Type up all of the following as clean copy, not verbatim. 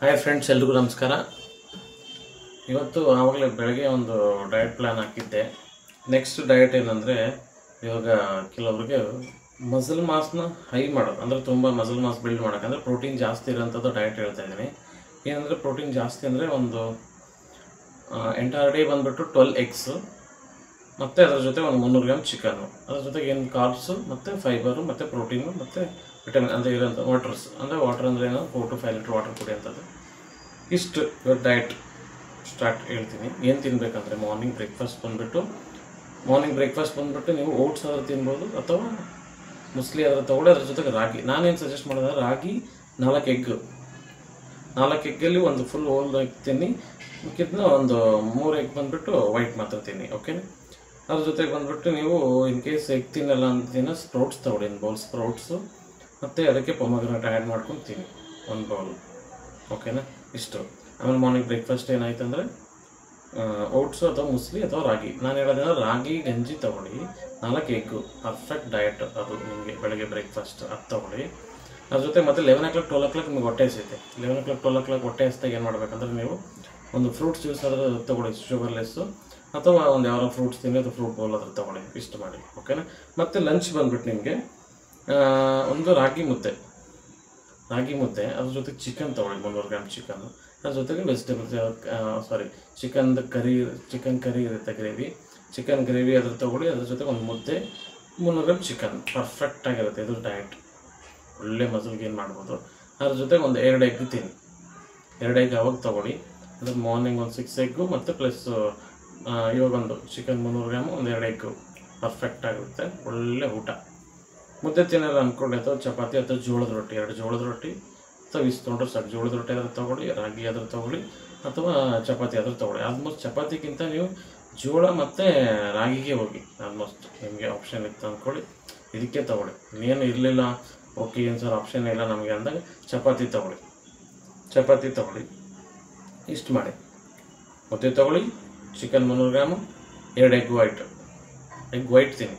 Hi friends, ಎಲ್ರಿಗೂ ನಮಸ್ಕಾರ. ಇವತ್ತು ಆವಾಗಲೇ ಬೆಳಗ್ಗೆ ಒಂದು ಡಯಟ್ ಪ್ಲ್ಯಾನ್ ಹಾಕಿದ್ದೆ. ನೆಕ್ಸ್ಟ್ ಡಯಟ್ ಏನಂದರೆ, ಇವಾಗ ಕೆಲವರಿಗೆ ಮಸಲ್ ಮಾಸ್ನ ಹೈ ಮಾಡೋದು, ಅಂದರೆ ತುಂಬ ಮಸಲ್ ಮಾಸ್ ಬಿಲ್ಡ್ ಮಾಡೋಕ್ಕಂದರೆ ಪ್ರೋಟೀನ್ ಜಾಸ್ತಿ ಇರೋಂಥದ್ದು ಡಯಟ್ ಹೇಳ್ತಾ ಇದ್ದೀನಿ. ಏನಂದರೆ ಪ್ರೋಟೀನ್ ಜಾಸ್ತಿ ಅಂದರೆ ಒಂದು ಎಂಟೈರ್ ಡೇ ಬಂದುಬಿಟ್ಟು 12 ಎಗ್ಸು ಮತ್ತು ಅದರ ಜೊತೆ ಒಂದು 300 ಗ್ರಾಮ್ ಚಿಕನ್ನು, ಅದ್ರ ಜೊತೆಗೆ ಏನು ಕಾರ್ಬ್ಸು ಮತ್ತು ಫೈಬರು ಮತ್ತು ಪ್ರೋಟೀನು ಮತ್ತು ವಿಟಮಿನ್ ಅಂದರೆ ಇರೋಂಥ ವಾಟರ್ಸ್, ಅಂದರೆ ವಾಟರ್ ಅಂದರೆ ಏನೋ 4 to 5 ಲೀಟ್ರ್ ವಾಟರ್ ಕುಡಿಯೋಂಥದ್ದು. ಇಷ್ಟು ಇವಾಗ ಡಯಟ್ ಸ್ಟಾರ್ಟ್ ಹೇಳ್ತೀನಿ. ಏನು ತಿನ್ನಬೇಕಂದ್ರೆ ಮಾರ್ನಿಂಗ್ ಬ್ರೇಕ್ಫಾಸ್ಟ್ ಬಂದುಬಿಟ್ಟು ನೀವು ಓಟ್ಸ್ ಆದರೂ ತಿನ್ಬೋದು ಅಥವಾ ಮುಸ್ಲಿ ಆದರೂ ತೊಗೊಳ್ಳಿ. ಅದ್ರ ಜೊತೆಗೆ ರಾಗಿ. ನಾನೇನು ಸಜೆಸ್ಟ್ ಮಾಡೋದ್ರೆ ರಾಗಿ 4 ಎಗ್ಗಲ್ಲಿ ಒಂದು ಫುಲ್ ಹೋಲ್ ಎಗ್ ತಿನ್ನಿ, ಮಿಕ್ಕಿದ್ನ ಒಂದು 3 ಎಗ್ ಬಂದುಬಿಟ್ಟು ವೈಟ್ ಮಾತ್ರ ತಿನ್ನಿ. ಓಕೆ, ಅದ್ರ ಜೊತೆಗೆ ಬಂದುಬಿಟ್ಟು ನೀವು ಇನ್ ಕೇಸ್ ಎಗ್ ತಿನ್ನಲ್ಲ ಅಂತ ದಿನ ಸ್ಪ್ರೌಟ್ಸ್ ತೊಗೊಳ್ಳಿ, ಒಂದು ಬೌಲ್ ಸ್ಪ್ರೌಟ್ಸು ಮತ್ತು ಅದಕ್ಕೆ ಪೊಮಗ್ರಾನೇಟ್ ಆ್ಯಡ್ ಮಾಡ್ಕೊಂಡು ತಿನ್ನಿ, ಒಂದು ಬೌಲ್. ಓಕೆನಾ, ಇಷ್ಟು. ಆಮೇಲೆ ಮಾರ್ನಿಂಗ್ ಬ್ರೇಕ್ಫಾಸ್ಟ್ ಏನಾಯ್ತು ಅಂದರೆ ಓಟ್ಸು ಅಥವಾ ಮುಸ್ಲಿ ಅಥವಾ ರಾಗಿ. ನಾನು ಹೇಳೋದೇನೋ ರಾಗಿ ಗಂಜಿ ತೊಗೊಳ್ಳಿ, 4 ಎಗ್ಗು, ಪರ್ಫೆಕ್ಟ್ ಡಯಟ್ ಅದು ನಿಮಗೆ ಬೆಳಗ್ಗೆ ಬ್ರೇಕ್ಫಾಸ್ಟ್. ಅದು ತೊಗೊಳ್ಳಿ. ಅದ್ರ ಜೊತೆ ಮತ್ತು 11 o'clock 12 o'clock ನಿಮಗೆ ಹೊಟ್ಟೆ ಹಸಿತೆ. 11 o'clock 12 o'clock ಹೊಟ್ಟೆ ಹಸಿದಾಗ ಏನು ಮಾಡಬೇಕಂದ್ರೆ ನೀವು ಒಂದು ಫ್ರೂಟ್ಸ್ ಜ್ಯೂಸ್ ಆದರೂ ತೊಗೊಳ್ಳಿ, ಶುಗರ್ಲೆಸ್ಸು, ಅಥವಾ ಒಂದು ಯಾರೋ ಫ್ರೂಟ್ಸ್ ತಿನ್ನಿ ಅಥವಾ ಫ್ರೂಟ್ ಬೌಲ್ ಆದರೂ ತೊಗೊಳ್ಳಿ. ಇಷ್ಟು ಮಾಡಿ. ಓಕೆನಾ. ಮತ್ತು ಲಂಚ್ ಬಂದುಬಿಟ್ಟು ನಿಮಗೆ ಒಂದು ರಾಗಿ ಮುದ್ದೆ, ಅದ್ರ ಜೊತೆಗೆ ಚಿಕನ್ ತೊಗೊಳ್ಳಿ, 300 ಗ್ರಾಮ್ ಚಿಕನ್ನು. ಅದ್ರ ಜೊತೆಗೆ ವೆಜಿಟೇಬಲ್ಸ್, ಚಿಕನ್ ಕರಿ ಇರುತ್ತೆ, ಚಿಕನ್ ಗ್ರೇವಿ ಅದ್ರ ತೊಗೊಳ್ಳಿ. ಅದ್ರ ಜೊತೆಗೆ ಒಂದು ಮುದ್ದೆ, 300 ಗ್ರಾಮ್ ಚಿಕನ್. ಪರ್ಫೆಕ್ಟಾಗಿರುತ್ತೆ ಇದು ಡಯಟ್. ಒಳ್ಳೆ ಮಸಲ್ ಗೇನ್ ಮಾಡ್ಬೋದು. ಅದ್ರ ಜೊತೆಗೆ ಒಂದು 2 ಎಗ್ ತಿನ್ನಿ. 2 ಎಗ್ ಅವಾಗ ತೊಗೊಳ್ಳಿ. ಅದ್ರ ಮಾರ್ನಿಂಗ್ ಒಂದು 6 ಎಗ್ಗು ಮತ್ತು ಪ್ಲಸ್ ಇವಾಗ ಒಂದು ಚಿಕನ್ 300 ಗ್ರಾಮು, ಒಂದು 2 ಎಗ್ಗು. ಪರ್ಫೆಕ್ಟಾಗಿರುತ್ತೆ, ಒಳ್ಳೆ ಊಟ. ಮುದ್ದೆ ತಿನ್ನಲ್ಲ ಅಂದ್ಕೊಂಡೆ ಅಥವಾ ಚಪಾತಿ ಅಥವಾ ಜೋಳದ ರೊಟ್ಟಿ, 2 ಜೋಳದ ರೊಟ್ಟಿ ಅಥವಾ ತೊಗೊಂಡ್ರೆ ಸಾಕು. ಜೋಳದ ರೊಟ್ಟಿ ಆದರೂ ತೊಗೊಳ್ಳಿ, ರಾಗಿ ಆದರೂ ತೊಗೊಳ್ಳಿ, ಅಥವಾ ಚಪಾತಿ ಆದರೂ ತೊಗೊಳ್ಳಿ. ಆಲ್ಮೋಸ್ಟ್ ಚಪಾತಿಗಿಂತ ನೀವು ಜೋಳ ಮತ್ತು ರಾಗಿಗೆ ಹೋಗಿ. ಆಲ್ಮೋಸ್ಟ್ ನಿಮಗೆ ಆಪ್ಷನ್ ಇತ್ತು ಅಂದ್ಕೊಳ್ಳಿ, ಇದಕ್ಕೆ ತೊಗೊಳ್ಳಿ. ಇನ್ನೇನು ಇರಲಿಲ್ಲ, ಓಕೆ ಏನು ಸರ್ ಆಪ್ಷನ್ ಇಲ್ಲ ನಮಗೆ ಅಂದಾಗ ಚಪಾತಿ ತೊಗೊಳ್ಳಿ. ಇಷ್ಟು ಮಾಡಿ. ಮುದ್ದೆ ತೊಗೊಳ್ಳಿ, ಚಿಕನ್ 300 ಗ್ರಾಮು, 2 ಎಗ್ ವೈಟ್ ತಿನ್ನಿ.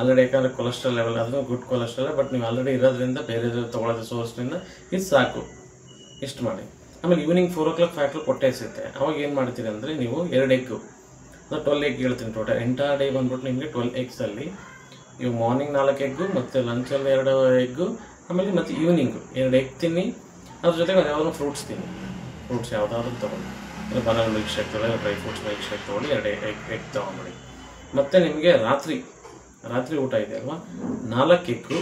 ಆಲ್ರೆಡಿ ಯಾಕಂದರೆ ಕೊಲೆಸ್ಟ್ರಾಲ್ ಲೆವೆಲ್ ಅದನ್ನು ಗುಡ್ ಕೊಲೆಸ್ಟ್ರಾಲ್, ಬಟ್ ನೀವು ಆಲ್ರೆಡಿ ಇರೋದ್ರಿಂದ ಬೇರೆ ತೊಗೊಳ್ಳೋದು ಸೋರ್ಸ್ನಿಂದ ಇದು ಸಾಕು. ಇಷ್ಟು ಮಾಡಿ. ಆಮೇಲೆ ಈವ್ನಿಂಗ್ 4 o'clock 5 o'clock ಹೊಟ್ಟೆ ಹಸಿಯುತ್ತೆ. ಅವಾಗ ಏನು ಮಾಡ್ತೀರಿ ಅಂದರೆ ನೀವು 2 ಎಗ್ಗು ಅಥವಾ 12 ಎಗ್ ಹೇಳ್ತೀನಿ ಟೋಟಲ್. ಎಂಟೈರ್ ಡೇ ಬಂದ್ಬಿಟ್ಟು ನಿಮಗೆ 12 ಎಗ್ಸಲ್ಲಿ ಇವು ಮಾರ್ನಿಂಗ್ 4 ಎಗ್ಗು ಮತ್ತು ಲಂಚಲ್ಲಿ 2 ಎಗ್ಗು, ಆಮೇಲೆ ಮತ್ತು ಈವ್ನಿಂಗು 2 ಎಗ್ ತಿನ್ನಿ. ಅದ್ರ ಜೊತೆಗೆ ಅದು ಯಾವುದೋ ಫ್ರೂಟ್ಸ್ ತಿನ್ನಿ. ಫ್ರೂಟ್ಸ್ ಯಾವುದಾದ್ರೂ ತೊಗೊಳ್ಳಿ, ಬನಾನಾ ಮಿಲ್ಕ್ ಶೇಕ್ ತೊಗೊಳ್ಳಿ, ಡ್ರೈ ಫ್ರೂಟ್ಸ್ ಮಿಲ್ಕ್ ಶೇಕ್ ತೊಗೊಳ್ಳಿ, 2 ಎಗ್ ತೊಗೊಂಬಿಡಿ. ಮತ್ತು ನಿಮಗೆ ರಾತ್ರಿ ಊಟ ಇದೆ ಅಲ್ವಾ, 4 ಎಗ್ಗು,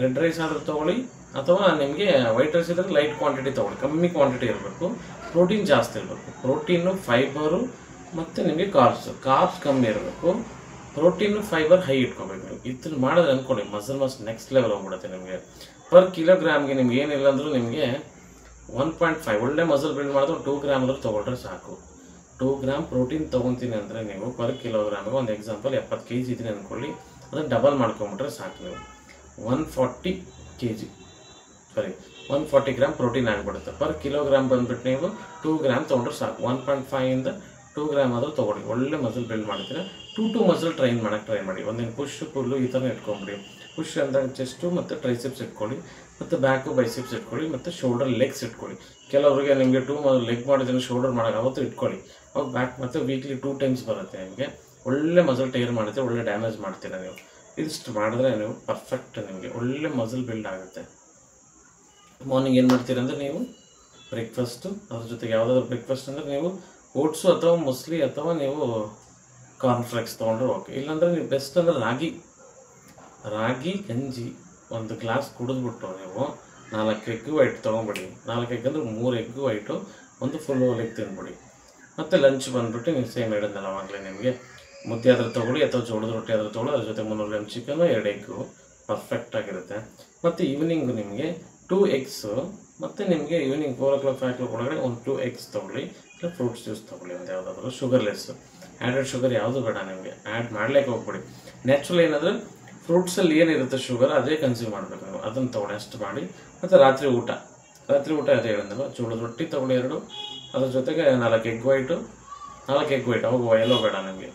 ರೆಡ್ ರೈಸ್ ಆದರೂ ತೊಗೊಳ್ಳಿ, ಅಥವಾ ನಿಮಗೆ ವೈಟ್ ರೈಸ್ ಇದ್ದರೆ ಲೈಟ್ ಕ್ವಾಂಟಿಟಿ ತೊಗೊಳ್ಳಿ, ಕಮ್ಮಿ ಕ್ವಾಂಟಿಟಿ ಇರಬೇಕು, ಪ್ರೋಟೀನ್ ಜಾಸ್ತಿ ಇರಬೇಕು. ಪ್ರೋಟೀನು, ಫೈಬರು ಮತ್ತು ನಿಮಗೆ ಕಾರ್ಬ್ಸ್ ಕಮ್ಮಿ ಇರಬೇಕು, ಪ್ರೋಟೀನು ಫೈಬರ್ ಹೈ ಇಟ್ಕೋಬೇಕು. ನೀವು ಇದನ್ನು ಮಾಡಿದ್ರೆ ಅಂದ್ಕೊಳ್ಳಿ ಮಸಲ್ ಮಾಸ್ ನೆಕ್ಸ್ಟ್ ಲೆವೆಲ್ ಹೋಗ್ಬಿಡುತ್ತೆ. ನಿಮಗೆ ಪರ್ ಕಿಲೋಗ್ರಾಮ್ಗೆ ನಿಮ್ಗೆ ಏನಿಲ್ಲ ಅಂದರೂ ನಿಮಗೆ 1.5 ಒಳ್ಳೆ ಮಸಲ್ ಬಿಲ್ಡ್ ಮಾಡಿದ್ರೆ 2 ಗ್ರಾಮ್ ಆದರೂ ತೊಗೊಳ್ರೆ ಸಾಕು. 2 ಗ್ರಾಮ್ ಪ್ರೋಟೀನ್ ತೊಗೊತೀನಿ ಅಂದರೆ ನೀವು ಪರ್ ಕಿಲೋಗ್ರಾಮ್ಗೆ, ಒಂದು ಎಕ್ಸಾಂಪಲ್ 70 kg ಇದ್ದೀನಿ ಅಂದ್ಕೊಳ್ಳಿ, ಅದನ್ನು ಡಬಲ್ ಮಾಡ್ಕೊಂಬಿಟ್ರೆ ಸಾಕು. ನೀವು 140 ಗ್ರಾಮ್ ಪ್ರೋಟೀನ್ ಆಗಿಬಿಡುತ್ತೆ. ಪರ್ ಕಿಲೋಗ್ರಾಮ್ ಬಂದುಬಿಟ್ಟು ನೀವು 2 ಗ್ರಾಮ್ ತೊಗೊಂಡ್ರೆ ಸಾಕು. 1.5 ಇಂದ 2 ಗ್ರಾಮ್ ಆದರೂ ತೊಗೊಳ್ಳಿ. ಒಳ್ಳೆ ಮಸಲ್ ಬಿಲ್ಡ್ ಮಾಡ್ತೀರಾ. 2 ಮಸಲ್ ಟ್ರೈ ಮಾಡಿ. ಒಂದಿನ ಪುಷ್ ಪುಲ್ಲು ಈ ಥರ ಇಟ್ಕೊಂಬಿಡಿ. ಪುಷ್ ಅಂದಾಗ ಚೆಸ್ಟು ಮತ್ತು ಟ್ರೈಸೆಪ್ಸ್ ಇಟ್ಕೊಳ್ಳಿ, ಮತ್ತು ಬ್ಯಾಕು ಬೈಸೆಪ್ಸ್ ಇಟ್ಕೊಳ್ಳಿ, ಮತ್ತು ಶೋಲ್ಡರ್ ಲೆಗ್ಸ್ ಇಟ್ಕೊಳ್ಳಿ. ಕೆಲವರಿಗೆ ನಿಮಗೆ 2 ಲೆಗ್ ಮಾಡಿದ್ರೆ ಶೋಲ್ಡರ್ ಮಾಡೋಕೆ ಅವತ್ತು ಇಟ್ಕೊಳ್ಳಿ. ಅವಾಗ ಬ್ಯಾಕ್ ಮತ್ತು ವೀಕ್ಲಿ 2 times ಬರುತ್ತೆ. ನಿಮಗೆ ಒಳ್ಳೆ ಮಸಲ್ ಟೈರ್ ಮಾಡುತ್ತೆ, ಒಳ್ಳೆ ಡ್ಯಾಮೇಜ್ ಮಾಡ್ತೀರಾ ನೀವು. ಇದಿಷ್ಟು ಮಾಡಿದ್ರೆ ನೀವು ಪರ್ಫೆಕ್ಟ್, ನಿಮಗೆ ಒಳ್ಳೆ ಮಸಲ್ ಬಿಲ್ಡ್ ಆಗುತ್ತೆ. ಮಾರ್ನಿಂಗ್ ಏನು ಮಾಡ್ತೀರಂದರೆ ನೀವು ಬ್ರೇಕ್ಫಾಸ್ಟು, ಅದ್ರ ಜೊತೆಗೆ ಯಾವುದಾದ್ರು ಬ್ರೇಕ್ಫಾಸ್ಟ್ ಅಂದರೆ ನೀವು ಓಟ್ಸು ಅಥವಾ ಮುಸ್ಲಿ ಅಥವಾ ನೀವು ಕಾರ್ನ್ಫ್ಲೆಕ್ಸ್ ತೊಗೊಂಡ್ರೆ ಓಕೆ. ಇಲ್ಲಾಂದರೆ ನೀವು ಬೆಸ್ಟ್ ಅಂದರೆ ರಾಗಿ ಗಂಜಿ 1 ಗ್ಲಾಸ್ ಕುಡಿದ್ಬಿಟ್ಟು ನೀವು 4 ಎಗ್ ವೈಟ್ ತೊಗೊಂಬಿಡಿ. 4 ಎಗ್ ಅಂದರೆ 3 ಎಗ್ ವೈಟು, ಒಂದು ಫುಲ್ ಹೋಲ್ ಎಗ್ ತಿನ್ಬಿಡಿ. ಮತ್ತು ಲಂಚ್ ಬಂದುಬಿಟ್ಟು ನೀವು ಸೇಮ್ ಹೇಳಿದ್ನಲ್ಲ ಅವಾಗಲೇ, ನಿಮಗೆ ಮುದ್ದೆ ಆದರೂ ತೊಗೊಳ್ಳಿ ಅಥವಾ ಜೋಳದ ರೊಟ್ಟಿ ಆದರೂ ತೊಗೊಳ್ಳಿ, ಅದ್ರ ಜೊತೆ 300 ಗ್ರಾಮ್ ಚಿಕನ್ನು, 2 ಎಗ್ಗು. ಪರ್ಫೆಕ್ಟಾಗಿರುತ್ತೆ. ಮತ್ತು ಈವ್ನಿಂಗು ನಿಮಗೆ 2 ಎಗ್ಸು, ಮತ್ತು ನಿಮಗೆ ಈವ್ನಿಂಗ್ 4 o'clock 5 o'clock ಒಳಗಡೆ ಒಂದು 2 ಎಗ್ಸ್ ತೊಗೊಳ್ಳಿ, ಇಲ್ಲ ಫ್ರೂಟ್ಸ್ ಜ್ಯೂಸ್ ತೊಗೊಳ್ಳಿ, ಒಂದು ಯಾವುದಾದ್ರೂ ಶುಗರ್ಲೆಸ್ಸು. ಆ್ಯಡೆಡ್ ಶುಗರ್ ಯಾವುದು ಬೇಡ, ನಿಮಗೆ ಆ್ಯಡ್ ಮಾಡ್ಲಿಕ್ಕೆ ಹೋಗ್ಬಿಡಿ. ನ್ಯಾಚುರಲ್ ಏನಂದರೆ ಫ್ರೂಟ್ಸಲ್ಲಿ ಏನಿರುತ್ತೆ ಶುಗರ್ ಅದೇ ಕನ್ಸ್ಯೂಮ್ ಮಾಡಬೇಕು ನೀವು, ಅದನ್ನು ತೊಗೊಳ್ಳಿ. ಅಷ್ಟು ಮಾಡಿ. ಮತ್ತು ರಾತ್ರಿ ಊಟ ಅದೇ ಹೇಳಿದ್ನಲ್ಲ, ಜೋಳದ ರೊಟ್ಟಿ ತೊಗೊಳ್ಳಿ 2, ಅದ್ರ ಜೊತೆಗೆ 4 ಎಗ್ ವೈಟು, ಅವಾಗ ಎಲ್ಲೋ ಬೇಡ ನಿಮಗೆ.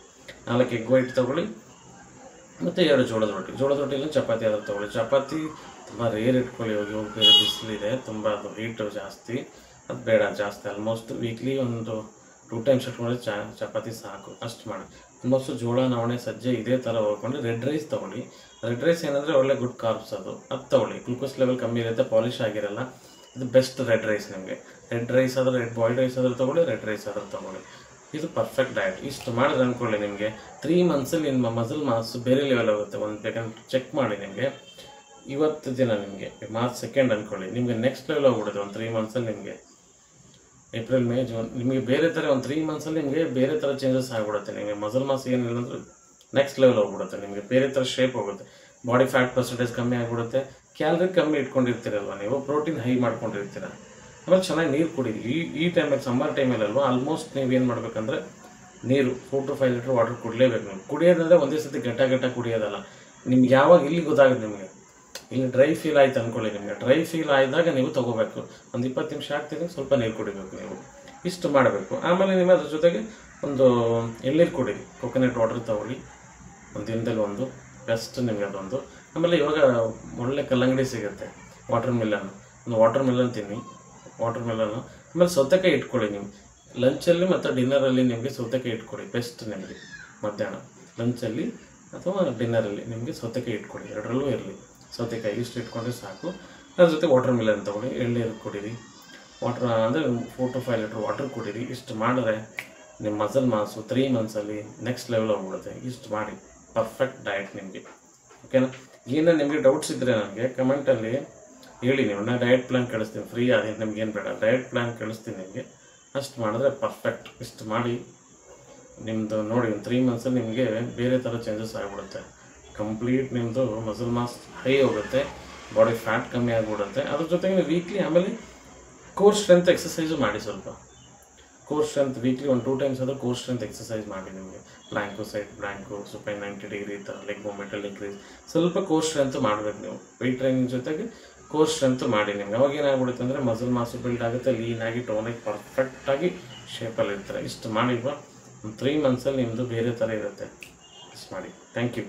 4 ಎಗ್ ವೈಟ್ ತೊಗೊಳ್ಳಿ, ಮತ್ತು 2 ಜೋಳದ ರೊಟ್ಟಿಲಿ ಚಪಾತಿ ಆದರೂ ತೊಗೊಳ್ಳಿ. ಚಪಾತಿ ತುಂಬ ರೇರ್ ಇಟ್ಕೊಳ್ಳಿ. ಹೋಗಿ ಬೇರೆ ಬಿಸಿಲಿದೆ, ತುಂಬ ಅದು ಹೀಟು ಜಾಸ್ತಿ. ಅದು ಬೇಡ ಜಾಸ್ತಿ. ಆಲ್ಮೋಸ್ಟ್ ವೀಕ್ಲಿ ಒಂದು 2 ಟೈಮ್ಸ್ ಇಟ್ಕೊಂಡ್ರೆ ಚಪಾತಿ ಸಾಕು, ಅಷ್ಟು ಮಾಡಿ. ಆಲ್ಮೋಸ್ಟ್ ಜೋಳ, ನವಣೆ, ಸಜ್ಜೆ ಇದೇ ಥರ ಹೋಗ್ಕೊಂಡು ರೆಡ್ ರೈಸ್ ತೊಗೊಳ್ಳಿ. ರೆಡ್ ರೈಸ್ ಏನಂದರೆ ಒಳ್ಳೆ ಗುಡ್ ಕಾರ್ಬ್ಸ್, ಅದು ತೊಗೊಳ್ಳಿ. ಗ್ಲೂಕೋಸ್ ಲೆವೆಲ್ ಕಮ್ಮಿ ಇರುತ್ತೆ, ಪಾಲಿಶ್ ಆಗಿರಲ್ಲ. ಇದು ಬೆಸ್ಟ್ ರೆಡ್ ರೈಸ್ ನಿಮಗೆ. ರೆಡ್ ರೈಸ್ ಆದರೂ, ರೆಡ್ ಬಾಯ್ಲ್ಡ್ ರೈಸ್ ಆದರೂ ತೊಗೊಳ್ಳಿ, ರೆಡ್ ರೈಸ್ ಆದರೂ ತೊಗೊಳ್ಳಿ. ಇದು ಪರ್ಫೆಕ್ಟ್ ಡಯಟ್. ಇಷ್ಟು ಮಾಡಿದ್ರೆ ಅಂದ್ಕೊಳ್ಳಿ ನಿಮಗೆ 3 ಮಂತ್ಸಲ್ಲಿ ನಿಮ್ಮ ಮಸಲ್ ಮಾಸು ಬೇರೆ ಲೆವೆಲ್ ಆಗುತ್ತೆ. ಒಂದು ಬೇಕಂದ್ರೆ ಚೆಕ್ ಮಾಡಿ ನಿಮಗೆ. ಇವತ್ತು ದಿನ ನಿಮಗೆ ಮಾರ್ಚ್ 2 ಅಂದ್ಕೊಳ್ಳಿ, ನಿಮಗೆ ನೆಕ್ಸ್ಟ್ ಲೆವೆಲ್ ಹೋಗ್ಬಿಡುತ್ತೆ. ಒಂದು 3 ಮಂತ್ಸಲ್ಲಿ ನಿಮಗೆ ಏಪ್ರಿಲ್, ಮೇ, ಜೂನ್ ನಿಮಗೆ ಬೇರೆ ಥರ ಒಂದು 3 ಮಂತ್ಸಲ್ಲಿ ನಿಮಗೆ ಬೇರೆ ಥರ ಚೇಂಜಸ್ ಆಗಿಬಿಡುತ್ತೆ. ನಿಮಗೆ ಮಸಲ್ ಮಾಸ್ ಏನಿಲ್ಲ ಅಂದರೆ ನೆಕ್ಸ್ಟ್ ಲೆವೆಲ್ ಹೋಗ್ಬಿಡುತ್ತೆ. ನಿಮಗೆ ಬೇರೆ ಥರ ಶೇಪ್ ಹೋಗುತ್ತೆ. ಬಾಡಿ ಫ್ಯಾಟ್ ಪರ್ಸೆಂಟೇಜ್ ಕಮ್ಮಿ ಆಗಿಬಿಡುತ್ತೆ. ಕ್ಯಾಲರಿ ಕಮ್ಮಿ ಇಟ್ಕೊಂಡಿರ್ತೀರಲ್ವ ನೀವು, ಪ್ರೋಟೀನ್ ಹೈ ಮಾಡ್ಕೊಂಡಿರ್ತೀರ. ಆಮೇಲೆ ಚೆನ್ನಾಗಿ ನೀರು ಕುಡೀರಿ. ಈ ಟೈಮಲ್ಲಿ, ಸಮ್ಮರ್ ಟೈಮಲ್ಲಿ ಅಲ್ವಾ, ಆಲ್ಮೋಸ್ಟ್ ನೀವು ಏನು ಮಾಡಬೇಕಂದ್ರೆ ನೀರು 4 to 5 ಲೀಟ್ರ್ ವಾಟರ್ ಕುಡಲೇಬೇಕು ನೀವು. ಕುಡಿಯೋದಂದರೆ ಒಂದೇ ಸತಿ ಗಟ್ಟ ಕುಡಿಯೋದಲ್ಲ. ನಿಮ್ಗೆ ಯಾವಾಗ ಇಲ್ಲಿ ಗೊತ್ತಾಗುತ್ತೆ ನಿಮಗೆ, ಇಲ್ಲಿ ಡ್ರೈ ಫೀಲ್ ಆಯ್ತು ಅಂದ್ಕೊಳ್ಳಿ. ನಿಮಗೆ ಡ್ರೈ ಫೀಲ್ ಆದಾಗ ನೀವು ತೊಗೋಬೇಕು. ಒಂದು 20 ನಿಮಿಷ ಆಗ್ತಿದ್ರೆ ಸ್ವಲ್ಪ ನೀರು ಕುಡಿಬೇಕು ನೀವು. ಇಷ್ಟು ಮಾಡಬೇಕು. ಆಮೇಲೆ ನೀವು ಅದ್ರ ಜೊತೆಗೆ ಒಂದು ಎಳ್ನೀರು ಕುಡೀರಿ. ಕೊಕೊನಟ್ ವಾಟರ್ ತೊಗೊಳ್ಳಿ, ಒಂದು ದಿನದಲ್ಲಿ ಒಂದು ಬೆಸ್ಟ್ ನಿಮಗೆ ಅದೊಂದು. ಆಮೇಲೆ ಇವಾಗ ಒಳ್ಳೆ ಕಲ್ಲಂಗಡಿ ಸಿಗುತ್ತೆ, ವಾಟರ್ ಮಿಲನ್. ಒಂದು ವಾಟರ್ ಮಿಲನ್ ತಿನ್ನಿ, ವಾಟರ್ ಮಿಲನ್ನು. ಆಮೇಲೆ ಸೌತೆಕಾಯಿ ಇಟ್ಕೊಳ್ಳಿ ನೀವು ಲಂಚಲ್ಲಿ ಮತ್ತು ಡಿನ್ನರಲ್ಲಿ. ನಿಮಗೆ ಸೌತೆಕಾಯಿ ಇಟ್ಕೊಳ್ಳಿ, ಬೆಸ್ಟ್ ನಿಮಗೆ. ಮಧ್ಯಾಹ್ನ ಲಂಚಲ್ಲಿ ಅಥವಾ ಡಿನ್ನರಲ್ಲಿ ನಿಮಗೆ ಸೌತೆಕಾಯಿ ಇಟ್ಕೊಳ್ಳಿ, ಎರಡರಲ್ಲೂ ಇರಲಿ. ಸೌತೆಕಾಯಿ ಇಷ್ಟು ಇಟ್ಕೊಂಡ್ರೆ ಸಾಕು. ಅದ್ರ ಜೊತೆ ವಾಟರ್ ಮಿಲನ್ ತೊಗೊಳ್ಳಿ, ಎಳ್ನೀರು ಕುಡೀರಿ. ವಾಟರ್ ಅಂದರೆ 4 to 5 ಲೀಟ್ರ್ ವಾಟರ್ ಕುಡೀರಿ. ಇಷ್ಟು ಮಾಡಿದ್ರೆ ನಿಮ್ಮ ಮಸಲ್ ಮಾಸು 3 ಮಂತ್ಸಲ್ಲಿ ನೆಕ್ಸ್ಟ್ ಲೆವೆಲ್ ಹೋಗ್ಬಿಡುತ್ತೆ. ಇಷ್ಟು ಮಾಡಿ ಪರ್ಫೆಕ್ಟ್ ಡಯಟ್ ನಿಮಗೆ. ಓಕೆನಾ? ಏನೋ ನಿಮಗೆ ಡೌಟ್ಸ್ ಇದ್ದರೆ ನನಗೆ ಕಮೆಂಟಲ್ಲಿ ಹೇಳಿ. ನೀವು ನಾನು ಡಯಟ್ ಪ್ಲ್ಯಾನ್ ಕಳಿಸ್ತೀನಿ, ಫ್ರೀ ಆಗಿ. ನಿಮ್ಗೇನು ಬೇಡ, ಡಯಟ್ ಪ್ಲ್ಯಾನ್ ಕಳಿಸ್ತೀನಿ ನಿಮಗೆ. ಅಷ್ಟು ಮಾಡಿದ್ರೆ ಪರ್ಫೆಕ್ಟ್. ಇಷ್ಟು ಮಾಡಿ ನಿಮ್ಮದು ನೋಡಿ, ಒಂದು 3 ಮಂತ್ಸಲ್ಲಿ ನಿಮಗೆ ಬೇರೆ ಥರ ಚೇಂಜಸ್ ಆಗಿಬಿಡುತ್ತೆ. ಕಂಪ್ಲೀಟ್ ನಿಮ್ಮದು ಮಸಲ್ ಮಾಸ್ ಹೈ ಹೋಗುತ್ತೆ, ಬಾಡಿ ಫ್ಯಾಟ್ ಕಮ್ಮಿ ಆಗಿಬಿಡುತ್ತೆ. ಅದ್ರ ಜೊತೆಗೆ ನೀವು ವೀಕ್ಲಿ ಆಮೇಲೆ ಕೋರ್ ಸ್ಟ್ರೆಂತ್ ಎಕ್ಸಸೈಸು ಮಾಡಿ. ಸ್ವಲ್ಪ ಕೋರ್ ಸ್ಟ್ರೆಂತ್ ವೀಕ್ಲಿ ಒಂದು 2 ಟೈಮ್ಸ್ ಆದರೂ ಕೋರ್ ಸ್ಟ್ರೆಂತ್ ಎಕ್ಸಸೈಸ್ ಮಾಡಿ. ನಿಮಗೆ ಪ್ಲ್ಯಾಂಕು, ಸೈಡ್ ಪ್ಲ್ಯಾಂಕು, ಸುಪೈನ್ 90 ಡಿಗ್ರಿ ಈ ಥರ ಲೆಗ್ ಮೂಮೆಂಟಲ್ಲಿ ಇನ್ಕ್ರೀಸ್. ಸ್ವಲ್ಪ ಕೋರ್ ಸ್ಟ್ರೆಂತ್ ಮಾಡಬೇಕು ನೀವು. ವೆಯ್ಟ್ ಟ್ರೈನಿಂಗ್ ಜೊತೆಗೆ ಕೋರ್ ಸ್ಟ್ರೆಂತ್ ಮಾಡಿ. ನಿಮ್ಗೆ ಅವಾಗ ಏನಾಗ್ಬಿಡುತ್ತೆ ಅಂದರೆ ಮಸಲ್ ಮಾಸು ಬಿಲ್ಡ್ ಆಗುತ್ತೆ, ಲೀನಾಗಿ ಟೋನಾಗಿ ಪರ್ಫೆಕ್ಟಾಗಿ ಶೇಪಲ್ಲಿ ಇರ್ತಾರೆ. ಇಷ್ಟು ಮಾಡಿಲ್ವಾ, ಒಂದು 3 ಮಂತ್ಸಲ್ಲಿ ನಿಮ್ಮದು ಬೇರೆ ಥರ ಇರುತ್ತೆ. ಇಷ್ಟು ಮಾಡಿ. Thank you.